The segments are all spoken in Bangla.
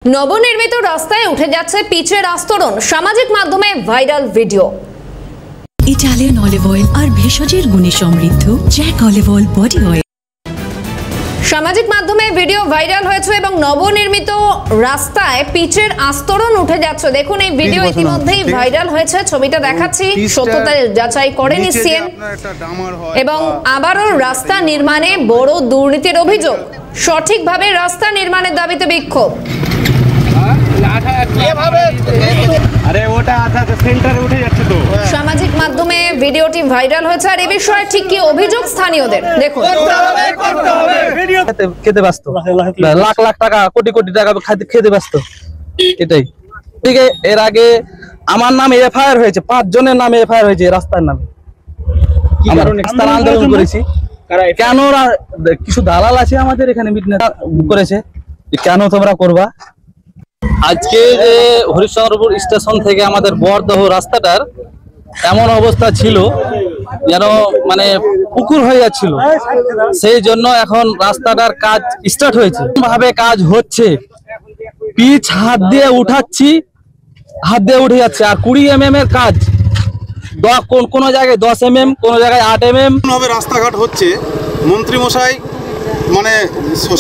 নবনির্মিত রাস্তায় উঠে যাচ্ছে পিচের আস্তরণ, সামাজিক মাধ্যমে viral video. Italian olive oil আর ভেষজের গুণে সমৃদ্ধ Jack olive oil body oil. সামাজিক মাধ্যমে ভিডিও ভাইরাল হয়েছে এবং নবনির্মিত রাস্তায় পিচের আস্তরণ উঠে যাচ্ছে। দেখুন এই ভিডিও ইতিমধ্যেই ভাইরাল হয়েছে, ছবিটা দেখাচ্ছি, সত্যতা যাচাই করেনি সিএম। এবং আবারও রাস্তা নির্মাণে বড় দুর্নীতির অভিযোগ, সঠিকভাবে রাস্তা নির্মাণের দাবিতে বিক্ষোভ। সামাজিক মাধ্যমে ভিডিওটি ভাইরাল হয়েছে আর এ বিষয়ে ঠিক কি অভিযোগ স্থানীয়দের দেখুন। খেতে ব্যস্ত, লাখ লাখ টাকা কোটি কোটি টাকা খেতে ব্যস্ত, এটাই ঠিক। এর আগে আমার নামে এফআইআর হয়েছে, 5 জনের নামে এফআইআর হয়েছে রাস্তার নামে। আন্দোলন করেছি কেন? কিছু দালাল আছে আমাদের এখানে করেছে, কেন তোমরা করবা? আজকে যে হরিশ্চন্দ্রপুর স্টেশন থেকে আমাদের বরদহ রাস্তাটার এমন অবস্থা ছিল যেন মানে পুকুর হয়ে যাচ্ছিল, সেই জন্য এখন রাস্তাটার কাজ স্টার্ট হয়েছে। ভাবে কাজ হচ্ছে, পিচ হাত দিয়ে উঠাচ্ছি, হাত দিয়ে উঠে যাচ্ছে। আর 20 mm এর কাজ, কোন জায়গায় 10 mm, কোন জায়গায় 8 mm ভাবে রাস্তাঘাট হচ্ছে। মন্ত্রী মশাই মানে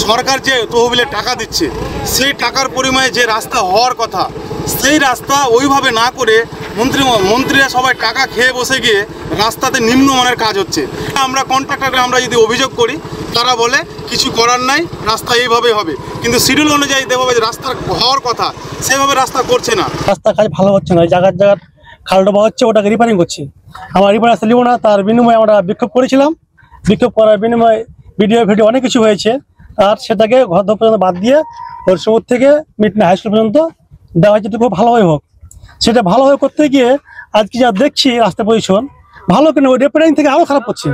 সরকার যে তহবিলে টাকা দিচ্ছে, সেই টাকার পরিমাণে যে রাস্তা হওয়ার কথা সেই রাস্তা ওইভাবে না করে মন্ত্রীরা সবাই টাকা খেয়ে বসে গিয়ে রাস্তাতে নিম্নমানের কাজ হচ্ছে। আমরা কন্ট্রাক্টরে আমরা যদি অভিযোগ করি, তারা বলে কিছু করার নাই, রাস্তা এইভাবে হবে, কিন্তু শিডিউল অনুযায়ী যেভাবে রাস্তা হওয়ার কথা সেভাবে রাস্তা করছে না। রাস্তা কাজ ভালো হচ্ছে না, জায়গার খাল ডোবা হচ্ছে, ওটাকে রিপেয়ারিং করছি। আমার রিপেয়ার রাস্তা নিব না, তার বিনিময়ে আমরা বিক্ষোভ করেছিলাম। বিক্ষোভ করার বিনিময়ে ভিডিও অনেক কিছু হয়েছে, আর সেটাকে ঘর পর্যন্ত বাদ দিয়ে হরিশ্চন্দ্রপুর থেকে মিটনা হাই স্কুল পর্যন্ত দেওয়া হয়েছে, খুব ভালোভাবে হোক। সেটা ভালোভাবে করতে গিয়ে আজকে যা দেখছি রাস্তা পজিশন ভালো, কিন্তু ওই রিপেয়ারিং থেকে আরো খারাপ হচ্ছে।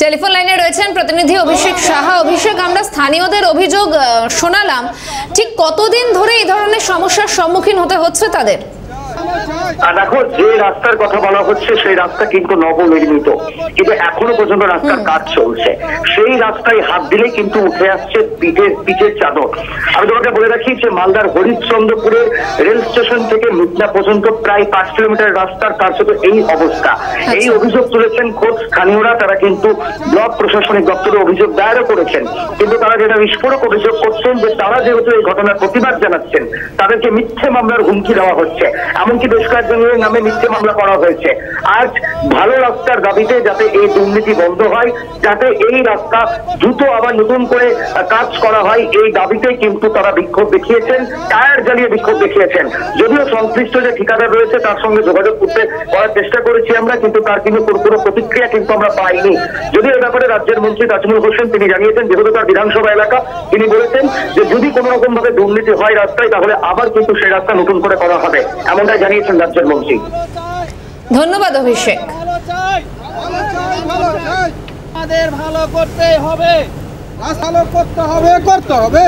টেলিফোন লাইনে রয়েছেন প্রতিনিধি অভিষেক সাহা। অভিষেক, আমরা স্থানীয়দের অভিযোগ শোনালাম, ঠিক কতদিন ধরে এই ধরনের সমস্যার সম্মুখীন হতে হচ্ছে তাদের? দেখো, যে রাস্তার কথা বলা হচ্ছে সেই রাস্তা কিন্তু নবনির্মিত, কিন্তু এখনো পর্যন্ত রাস্তার কাজ চলছে। সেই রাস্তায় হাত দিলেই কিন্তু উঠে আসছে পিচের চাদর। আমি তোমাকে বলে রাখি যে মালদার হরিশ্চন্দ্রপুরের রেল স্টেশন থেকে মিটনা পর্যন্ত প্রায় 5 কিলোমিটার রাস্তার কার্যত এই অবস্থা। এই অভিযোগ তুলেছেন খোদ স্থানীয়রা। তারা কিন্তু ব্লক প্রশাসনিক দপ্তরে অভিযোগ দায়েরও করেছেন, কিন্তু তারা যেটা বিস্ফোরক অভিযোগ করছেন যে তারা যেহেতু এই ঘটনার প্রতিবাদ জানাচ্ছেন, তাদেরকে মিথ্যে মামলার হুমকি দেওয়া হচ্ছে। এমনকি বেশ কয়েকজনের নামে মিথ্যে মামলা করা হয়েছে। আজ ভালো রাস্তার দাবিতে যাতে এই দুর্নীতি বন্ধ হয়, যাতে এই রাস্তা দ্রুত আবার নতুন করে কাজ করা হয়, এই দাবিতে কিন্তু তারা বিক্ষোভ দেখিয়েছেন, টায়ার জ্বালিয়ে বিক্ষোভ দেখিয়েছেন। যদিও সংশ্লিষ্ট যে ঠিকাদার রয়েছে তার সঙ্গে যোগাযোগ করার চেষ্টা করেছি আমরা, কিন্তু তার কিন্তু কোনো প্রতিক্রিয়া কিন্তু আমরা পাইনি। যদিও এই ব্যাপারে রাজ্যের মন্ত্রী তাজমুল হোসেন তিনি জানিয়েছেন, যেহেতু তার বিধানসভা এলাকা, তিনি বলেছেন যে যদি কোনো রকম ভাবে দুর্নীতি হয় রাস্তায়, তাহলে আবার কিন্তু সেই রাস্তা নতুন করে করা হবে, এমনটাই জানিয়েছেন রাজ্যের মন্ত্রী। ধন্যবাদ অভিষেক। আমাদের ভালো করতে হবে, রাস্তা করতে হবে।